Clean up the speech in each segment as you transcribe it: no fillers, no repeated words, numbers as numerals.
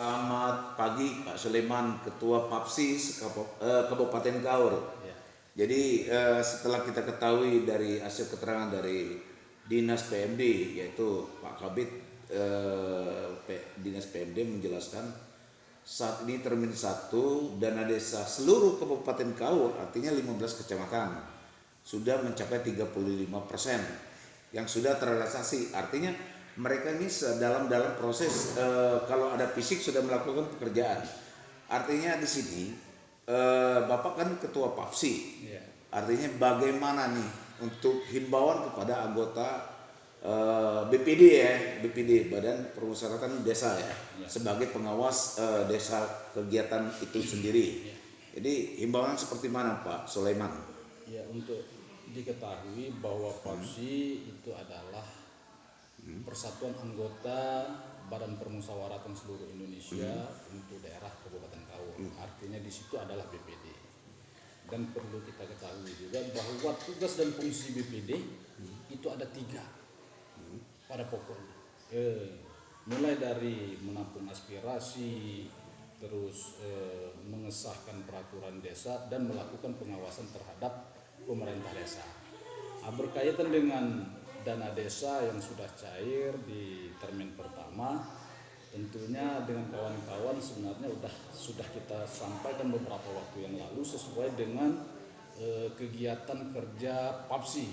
Selamat pagi Pak Sulaiman, Ketua PAPSI Kabupaten Kaur. Ya. Jadi setelah kita ketahui dari hasil keterangan dari Dinas PMD, yaitu Pak Kabid Dinas PMD menjelaskan saat ini Termin 1 dana desa seluruh Kabupaten Kaur, artinya 15 kecamatan, sudah mencapai 35% yang sudah terrealisasi. Artinya mereka ini dalam proses kalau ada fisik sudah melakukan pekerjaan. Artinya di sini Bapak kan ketua PAPSI. Ya. Artinya bagaimana nih untuk himbauan kepada anggota BPD ya, BPD Badan Permusyawaratan Desa ya, sebagai pengawas desa kegiatan itu sendiri. Jadi himbauan seperti mana Pak Sulaiman? Ya, untuk diketahui bahwa PAPSI itu adalah persatuan anggota Badan Permusyawaratan seluruh Indonesia untuk daerah Kabupaten Kaur. Artinya di situ adalah BPD. Dan perlu kita ketahui juga bahwa tugas dan fungsi BPD itu ada 3 pada pokoknya. Mulai dari menampung aspirasi, terus mengesahkan peraturan desa dan melakukan pengawasan terhadap pemerintah desa. Berkaitan dengan dana desa yang sudah cair di termin pertama, tentunya dengan kawan-kawan sebenarnya sudah kita sampaikan beberapa waktu yang lalu sesuai dengan kegiatan kerja PAPSI,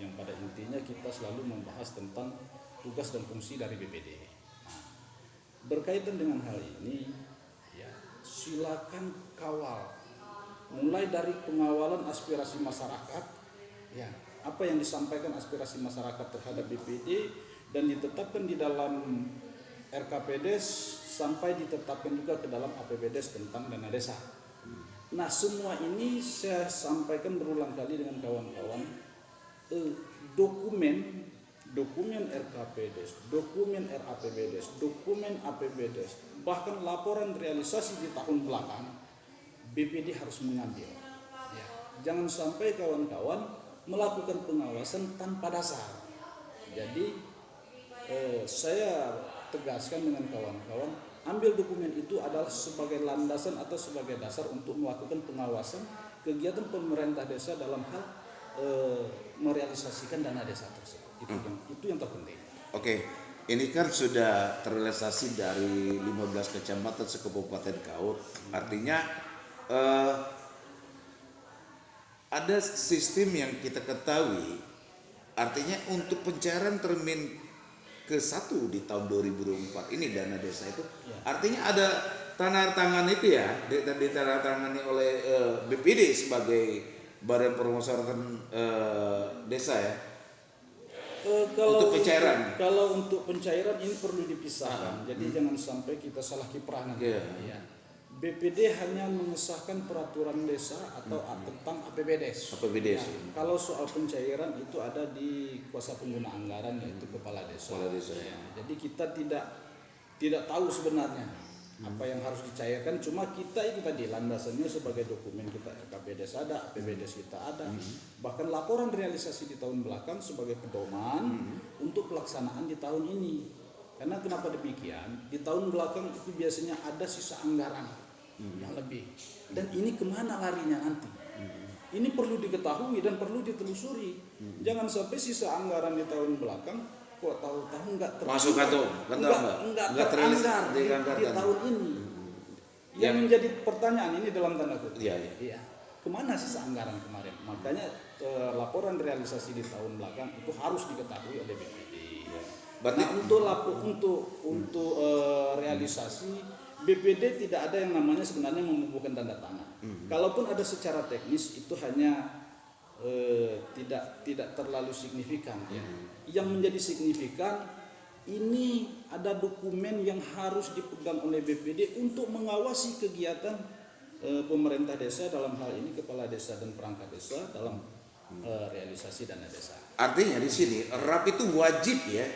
yang pada intinya kita selalu membahas tentang tugas dan fungsi dari BPD. Berkaitan dengan hal ini, ya, silakan kawal mulai dari pengawalan aspirasi masyarakat, ya, apa yang disampaikan aspirasi masyarakat terhadap BPD dan ditetapkan di dalam RKPDes sampai ditetapkan juga ke dalam APBDes tentang dana desa. Nah, semua ini saya sampaikan berulang kali dengan kawan-kawan. Dokumen RKPDes, dokumen RAPBDes, dokumen APBDes, bahkan laporan realisasi di tahun belakang BPD harus mengambil. Ya, jangan sampai kawan-kawan melakukan pengawasan tanpa dasar. Jadi saya tegaskan dengan kawan-kawan, ambil dokumen itu adalah sebagai landasan atau sebagai dasar untuk melakukan pengawasan kegiatan pemerintah desa dalam hal merealisasikan dana desa tersebut. Itu yang terpenting. Oke, ini kan sudah terrealisasi dari 15 kecamatan se-Kabupaten Kaur. Artinya ada sistem yang kita ketahui, artinya untuk pencairan termin ke-1 di tahun 2024 ini dana desa itu, artinya ada tanda tangan itu ya, ditandatangani oleh BPD sebagai Badan Permusyawaratan Desa ya. Untuk pencairan. Kalau untuk pencairan ini perlu dipisahkan, jadi jangan sampai kita salah kiprah nanti. Ya. BPD hanya mengesahkan peraturan desa atau tentang APBDes. APBDes. Ya, kalau soal pencairan itu ada di kuasa pengguna anggaran, yaitu kepala desa. Kepala desa. Ya, jadi kita tidak tahu sebenarnya apa yang harus dicairkan. Cuma kita itu tadi landasannya sebagai dokumen kita RKPDes ada, APBDes kita ada, bahkan laporan realisasi di tahun belakang sebagai pedoman untuk pelaksanaan di tahun ini. Karena kenapa demikian? Di tahun belakang itu biasanya ada sisa anggaran yang lebih, dan ini kemana larinya nanti? Ini perlu diketahui dan perlu ditelusuri. Jangan sampai sisa anggaran di tahun belakang kok tahu-tahu nggak teranggar di tahun ini. Yang menjadi pertanyaan ini dalam tanda kutip. Iya. Kemana sisa anggaran kemarin? Makanya laporan realisasi di tahun belakang itu harus diketahui oleh BPD. Nah, untuk realisasi BPD tidak ada yang namanya sebenarnya membubuhkan tanda tangan. Kalaupun ada secara teknis itu hanya tidak terlalu signifikan. Ya. Yang menjadi signifikan ini ada dokumen yang harus dipegang oleh BPD untuk mengawasi kegiatan pemerintah desa, dalam hal ini kepala desa dan perangkat desa dalam realisasi dana desa. Artinya di sini RAP itu wajib ya,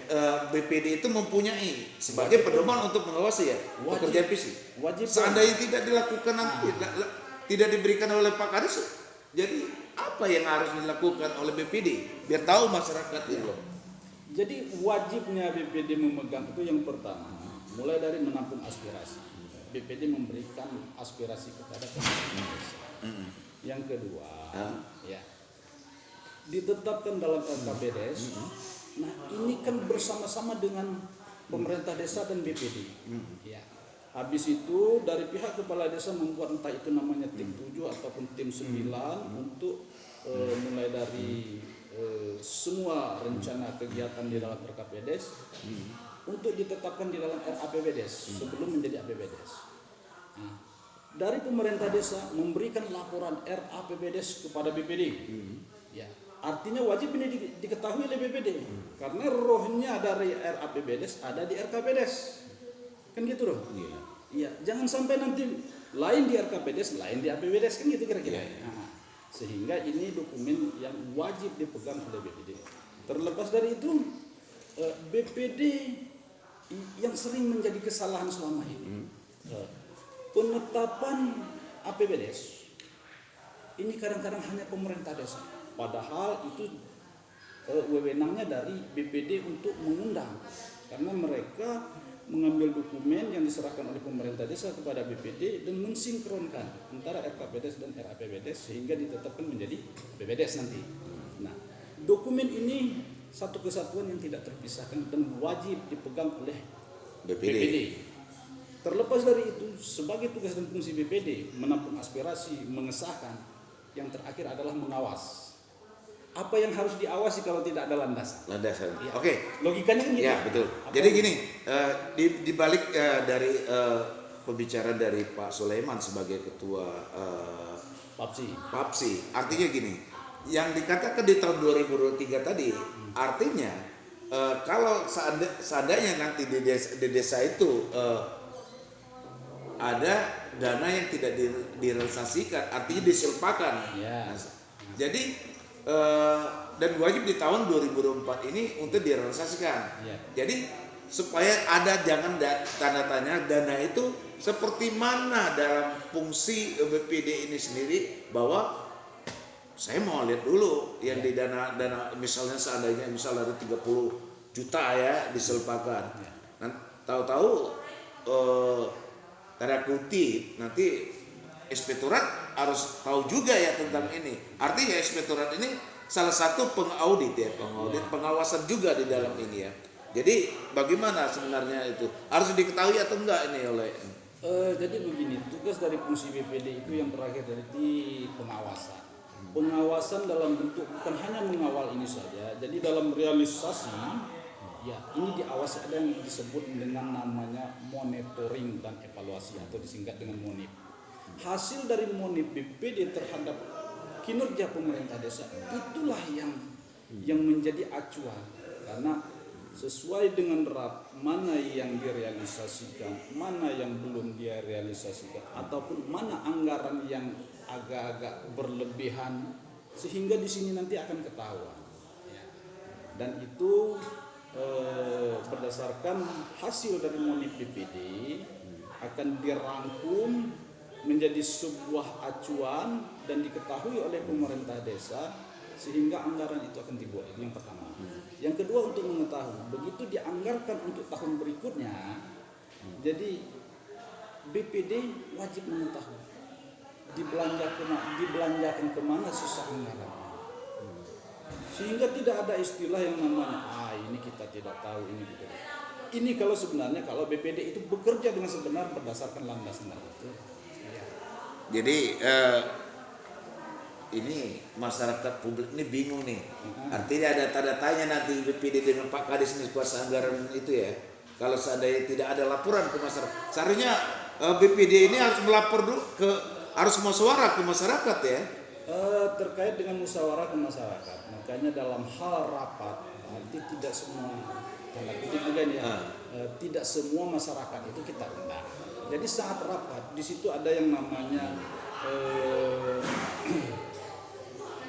BPD itu mempunyai sebagai pedoman untuk mengawasi ya pekerjaan fisik. Wajib. Seandainya tidak dilakukan nanti tidak diberikan oleh Pak Kades, jadi apa yang harus dilakukan oleh BPD biar tahu masyarakat itu? Jadi wajibnya BPD memegang itu yang pertama mulai dari menampung aspirasi. BPD memberikan aspirasi kepada pemerintah desa. Yang kedua, ya, ditetapkan dalam RKPDes. Nah, ini kan bersama-sama dengan pemerintah desa dan BPD. Ya. Habis itu dari pihak kepala desa membuat entah itu namanya tim 7 ataupun tim 9 untuk mulai dari semua rencana kegiatan di dalam RKPDes untuk ditetapkan di dalam RAPBDes sebelum menjadi APBDes. Nah, dari pemerintah desa memberikan laporan RAPBDes kepada BPD. Ya, artinya wajib ini diketahui oleh BPD karena rohnya dari RAPBDes ada di RKPDes. Kan gitu loh. Iya, jangan sampai nanti lain di RKPDes, lain di APBDes, kan gitu kira-kira. Nah, sehingga ini dokumen yang wajib dipegang oleh BPD. Terlepas dari itu, BPD yang sering menjadi kesalahan selama ini, penetapan APBDes ini kadang-kadang hanya pemerintah desa. Padahal itu wewenangnya dari BPD untuk mengundang, karena mereka mengambil dokumen yang diserahkan oleh pemerintah desa kepada BPD dan mensinkronkan antara RKPDes dan RAPBDes sehingga ditetapkan menjadi BPDes nanti. Nah, dokumen ini satu kesatuan yang tidak terpisahkan dan wajib dipegang oleh BPD. Terlepas dari itu, sebagai tugas dan fungsi BPD menampung aspirasi, mengesahkan, yang terakhir adalah mengawas. Apa yang harus diawasi kalau tidak ada landasan? Landasan. Ya. Oke. Logikanya kan gitu. Ya, betul. Jadi gini, di balik dari pembicaraan dari Pak Sulaiman sebagai ketua PAPSI, artinya gini, yang dikatakan di tahun 2023 tadi, artinya kalau seandainya nanti di desa itu ada dana yang tidak direalisasikan, artinya disilpakan. Ya. Nah, jadi dan wajib di tahun 2024 ini untuk direalisasikan. Ya. Jadi supaya ada jangan tanda tanya dana itu seperti mana dalam fungsi BPD ini sendiri, bahwa saya mau lihat dulu yang di dana misalnya seandainya dari 30 juta ya diselpakan. Nah, tahu-tahu tanda kutip nanti inspektorat harus tahu juga ya tentang ini. Artinya inspektorat ini salah satu pengaudit ya, pengawasan juga di dalam ini ya. Jadi bagaimana sebenarnya itu harus diketahui atau enggak ini oleh? Jadi begini, tugas dari fungsi BPD itu yang terakhir dari di pengawasan. Pengawasan dalam bentuk bukan hanya mengawal ini saja. Jadi dalam realisasi, ya ini diawasi, ada yang disebut dengan namanya monitoring dan evaluasi atau disingkat dengan monip. Hasil dari monip BPD terhadap kinerja pemerintah desa itulah yang menjadi acuan, karena sesuai dengan RAP mana yang direalisasikan, mana yang belum direalisasikan, ataupun mana anggaran yang agak-agak berlebihan, sehingga di sini nanti akan ketahuan. Dan itu berdasarkan hasil dari monip BPD akan dirangkum menjadi sebuah acuan dan diketahui oleh pemerintah desa sehingga anggaran itu akan dibuat. Itu yang pertama. Yang kedua, untuk mengetahui begitu dianggarkan untuk tahun berikutnya, jadi BPD wajib mengetahui dibelanjakan kemana sisa anggaran, sehingga tidak ada istilah yang namanya ini kita tidak tahu, ini gitu. Ini kalau sebenarnya kalau BPD itu bekerja dengan sebenar berdasarkan landasan itu. Jadi ini masyarakat publik ini bingung nih. Artinya ada tanda tanya nanti BPD dengan Pak Kadis ini kuasa anggaran itu ya. Kalau seandainya tidak ada laporan ke masyarakat, seharusnya BPD ini harus melapor dulu harus musyawarah ke masyarakat ya. Terkait dengan musyawarah ke masyarakat, makanya dalam hal rapat nanti tidak semua, tanda kutip juga nih ya, tidak semua masyarakat itu kita undang. Jadi saat rapat di situ ada yang namanya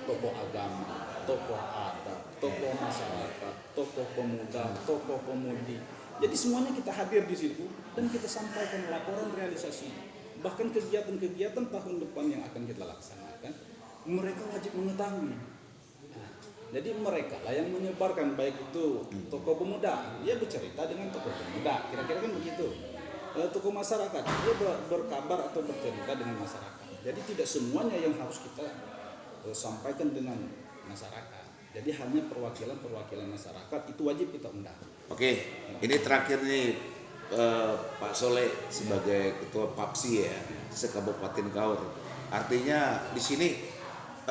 tokoh agama, tokoh adat, tokoh masyarakat, tokoh pemuda, tokoh pemudi. Jadi semuanya kita hadir di situ dan kita sampaikan laporan realisasi. Bahkan kegiatan-kegiatan tahun depan yang akan kita laksanakan, mereka wajib mengetahui. Nah, Jadi mereka lah yang menyebarkan, baik itu tokoh pemuda, dia bercerita dengan tokoh pemuda, kira-kira kan begitu. Tokoh masyarakat, dia berkabar atau bercerita dengan masyarakat. Jadi tidak semuanya yang harus kita sampaikan dengan masyarakat. Jadi hanya perwakilan masyarakat itu wajib kita undang. Oke, ini terakhir nih Pak Soleh sebagai ketua PAPSI ya, se-Kabupaten Kaur. Artinya di sini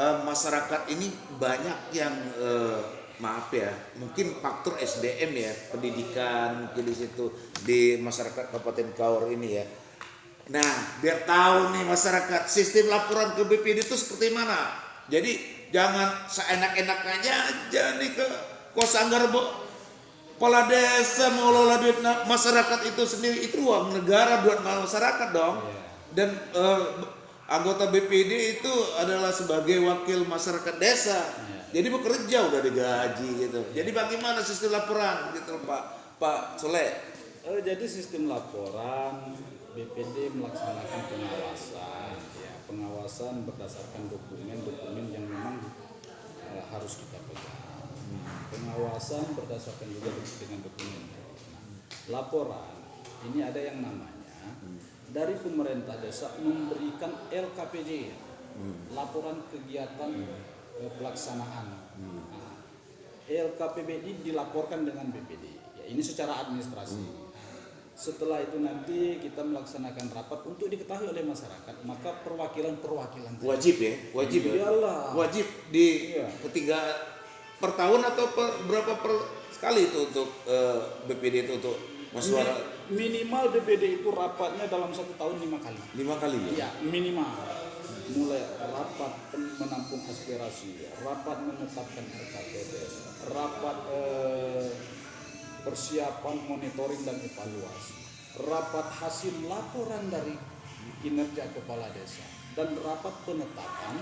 masyarakat ini banyak yang maaf ya, mungkin faktor SDM ya, pendidikan mungkin di situ di masyarakat Kabupaten Kaur ini ya. Nah, biar tahu nih masyarakat sistem laporan ke BPD itu seperti mana. Jadi jangan seenak-enaknya aja nih ke Kosanggar, kepala desa mengelola duit masyarakat itu sendiri, itu uang negara, duit masyarakat dong. Dan anggota BPD itu adalah sebagai wakil masyarakat desa. Jadi bekerja udah digaji gitu. Jadi bagaimana sistem laporan gitu Pak Soleh? Jadi sistem laporan BPD melaksanakan pengawasan, ya, pengawasan berdasarkan dokumen-dokumen yang memang harus kita pegang. Pengawasan berdasarkan juga dengan dokumen. Laporan ini ada yang namanya dari pemerintah desa memberikan LKPD, laporan kegiatan pelaksanaan. Nah, LKPD dilaporkan dengan BPD. Ya, ini secara administrasi. Setelah itu nanti kita melaksanakan rapat untuk diketahui oleh masyarakat, maka perwakilan Wajib ya, wajib ya. Iyalah. Wajib di ketiga per tahun atau berapa sekali itu untuk BPD itu untuk musyawarah? Minimal BPD itu rapatnya dalam 1 tahun 5 kali. 5 kali ya? Ya, minimal. Mulai rapat menampung aspirasi, rapat menetapkan RKPD, rapat persiapan monitoring dan evaluasi, rapat hasil laporan dari kinerja kepala desa, dan rapat penetapan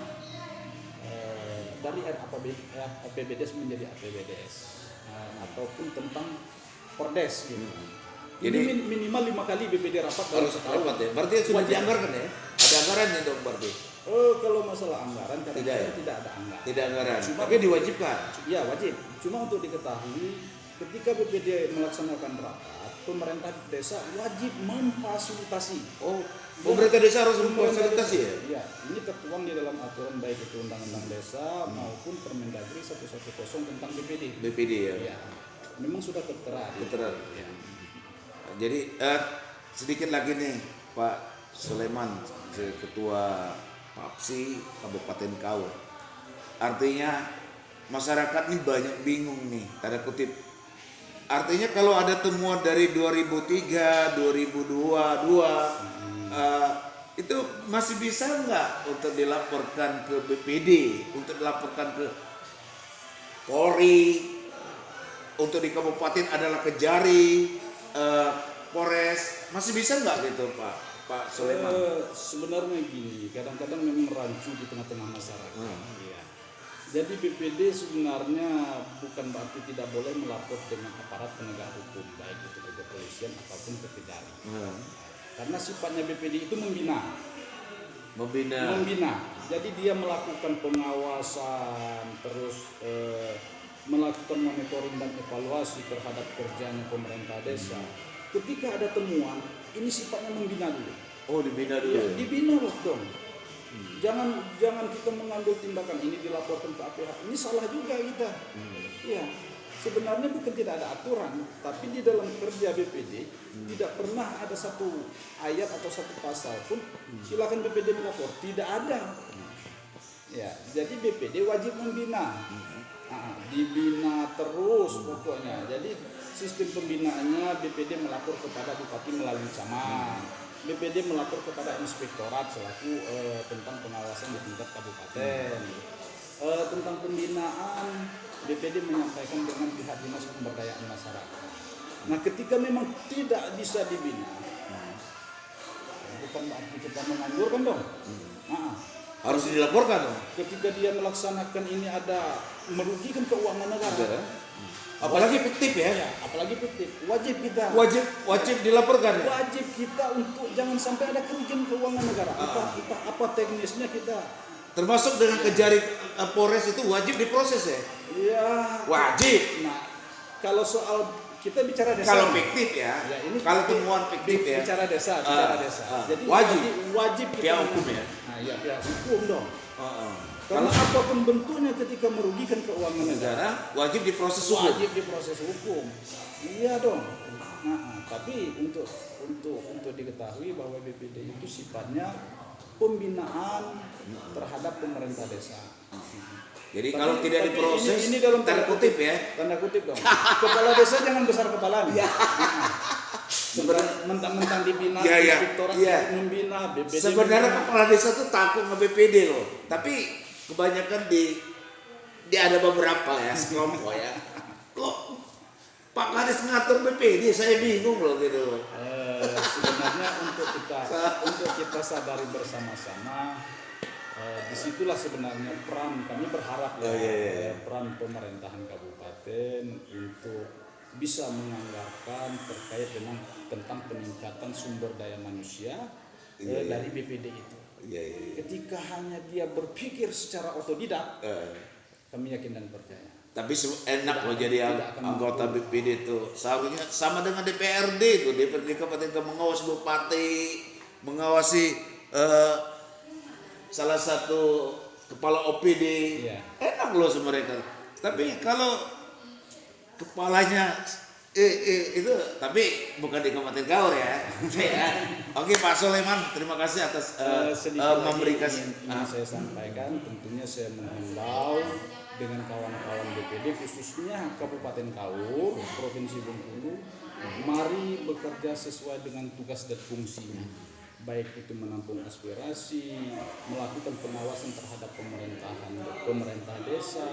dari APBDes menjadi APBDes, ataupun tentang perdes gitu. Jadi minimal 5 kali BPD rapat harus rapat ya. Berarti sudah dianggarkan ya? Ada anggarannya dong berarti. Kalau masalah anggaran tidak ada anggaran. Tidak anggaran. Tapi diwajibkan. Ya, wajib. Cuma untuk diketahui, ketika BPD melaksanakan rapat, pemerintah desa wajib memfasilitasi. Oh, pemerintah desa harus memfasilitasi ya? Iya, ini tertuang di dalam aturan baik itu Undang-Undang Desa maupun Permendagri 110 tentang BPD. BPD ya? Iya. Memang sudah tertera. Tertera. Ya. Jadi sedikit lagi nih Pak Sulaiman, Ketua PAPSI Kabupaten Kaur. Artinya masyarakat ini banyak bingung nih, tanda kutip. Artinya kalau ada temuan dari 2003, 2022, itu masih bisa nggak untuk dilaporkan ke BPD, untuk dilaporkan ke Polri, untuk di kabupaten adalah Kejari, Polres, masih bisa nggak gitu Pak Sulaiman? Sebenarnya gini, kadang-kadang memang rancu di tengah-tengah masyarakat. Ya. Jadi BPD sebenarnya bukan berarti tidak boleh melapor dengan aparat penegak hukum, baik itu ke kepolisian ataupun ke Kejari. Karena sifatnya BPD itu membina. Jadi dia melakukan pengawasan, terus melakukan monitoring dan evaluasi terhadap kerjanya pemerintah desa. Ketika ada temuan, ini sifatnya membina dulu. Oh, dibina dulu. Ya, dibina loh dong. Jangan kita mengambil tindakan ini dilaporkan ke APH. Ini salah juga kita. Ya, sebenarnya bukan tidak ada aturan, tapi di dalam kerja BPD tidak pernah ada satu ayat atau satu pasal pun silakan BPD melapor. Tidak ada. Ya, jadi BPD wajib membina. Dibina terus pokoknya. Jadi sistem pembinaannya BPD melapor kepada bupati melalui camat, BPD melapor kepada inspektorat selaku tentang pengawasan di tingkat kabupaten. Tentang pembinaan BPD menyampaikan dengan pihak dinas pemberdayaan masyarakat. Nah, ketika memang tidak bisa dibina, bukan berarti kita menganjurkan dong. Harus dilaporkan dong. Ketika dia melaksanakan ini ada merugikan keuangan negara. Apalagi fiktif ya? Apalagi fiktif. Wajib kita. Wajib dilaporkan. Wajib kita untuk jangan sampai ada kerugian keuangan negara. Entah apa teknisnya kita Termasuk dengan kejari Polres itu wajib diproses ya? Iya. Wajib. Nah, kalau soal kita bicara desa. Kalau fiktif ya, ini kalau temuan fiktif ya. Bicara desa. Jadi wajib kita pihak hukum ya. Nah, ya pihak hukum dong. Kalau Karena apapun bentuknya ketika merugikan keuangan negara, wajib diproses hukum. Wajib diproses hukum. Iya dong. Nah, tapi untuk diketahui bahwa BPD itu sifatnya pembinaan terhadap pemerintah desa. Jadi kalau tidak diproses, ini dalam tanda kutip ya. Tanda kutip dong. Kepala desa jangan besar kepalanya. Ya. Mentang-mentang dibina, inspektorat membina BPD. Sebenarnya kepala desa tuh takut nge BPD loh. Tapi kebanyakan di ada beberapa ya sekelompok ya. Kok Pak Kades ngatur BPD, saya bingung loh gitu. Sebenarnya untuk kita sadari bersama-sama, disitulah sebenarnya peran kami berharap peran pemerintahan kabupaten untuk bisa menganggarkan terkait dengan tentang peningkatan sumber daya manusia dari BPD itu. Ketika hanya dia berpikir secara otodidak, kami yakin dan percaya. Tapi enak loh jadi anggota BPD itu. Seharusnya sama dengan DPRD itu, DPRD Kabupaten mengawasi bupati, mengawasi salah satu kepala OPD. Enak loh mereka. Tapi kalau kepalanya itu, tapi bukan di Kabupaten Kaur ya. Oke Pak Soleman, terima kasih atas memberikan. Yang saya sampaikan, tentunya saya menghimbau dengan kawan-kawan BPD khususnya Kabupaten Kaur, Provinsi Bengkulu, mari bekerja sesuai dengan tugas dan fungsinya. Baik itu menampung aspirasi, melakukan pengawasan terhadap pemerintah desa,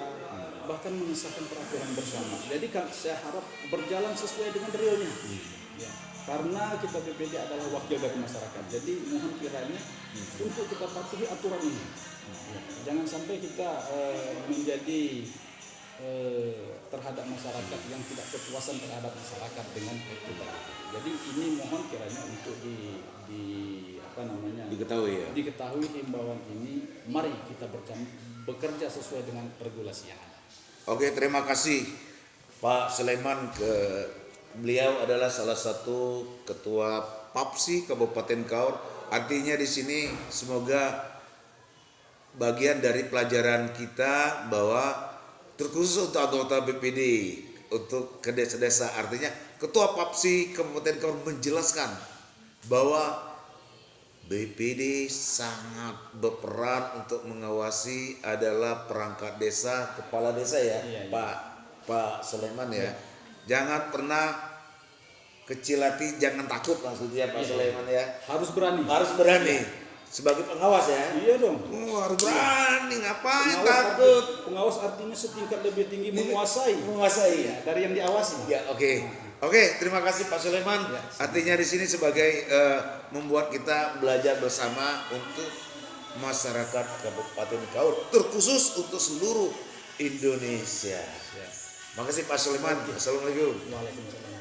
bahkan mengesahkan peraturan bersama. Jadi saya harap berjalan sesuai dengan realnya. Karena kita BPD adalah wakil dari masyarakat. Jadi mohon kiranya untuk kita patuhi aturan ini. Jangan sampai kita menjadi terhadap masyarakat yang tidak kepuasan terhadap masyarakat dengan kita. Jadi ini mohon kiranya untuk diketahui himbauan ini. Mari kita bekerja sesuai dengan regulasi yang ada. Oke, terima kasih Pak Sulaiman. Beliau adalah salah satu ketua PAPSI Kabupaten Kaur. Artinya di sini semoga bagian dari pelajaran kita bahwa terkhusus untuk anggota BPD untuk ke desa-desa, artinya ketua PAPSI Kabupaten Kaur menjelaskan bahwa BPD sangat berperan untuk mengawasi adalah perangkat desa, kepala desa ya, Pak Sulaiman ya. Jangan pernah kecil hati, jangan takut maksudnya Pak Sulaiman ya. Harus berani. Sebagai pengawas ya. Iya dong. Harus berani, ngapain takut? Pengawas artinya setingkat lebih tinggi menguasai dari yang diawasi. Ya, oke, terima kasih Pak Sulaiman. Artinya di sini sebagai membuat kita belajar bersama untuk masyarakat Kabupaten Kaur, terkhusus untuk seluruh Indonesia. Makasih Pak Sulaiman. Assalamualaikum. Waalaikumsalam.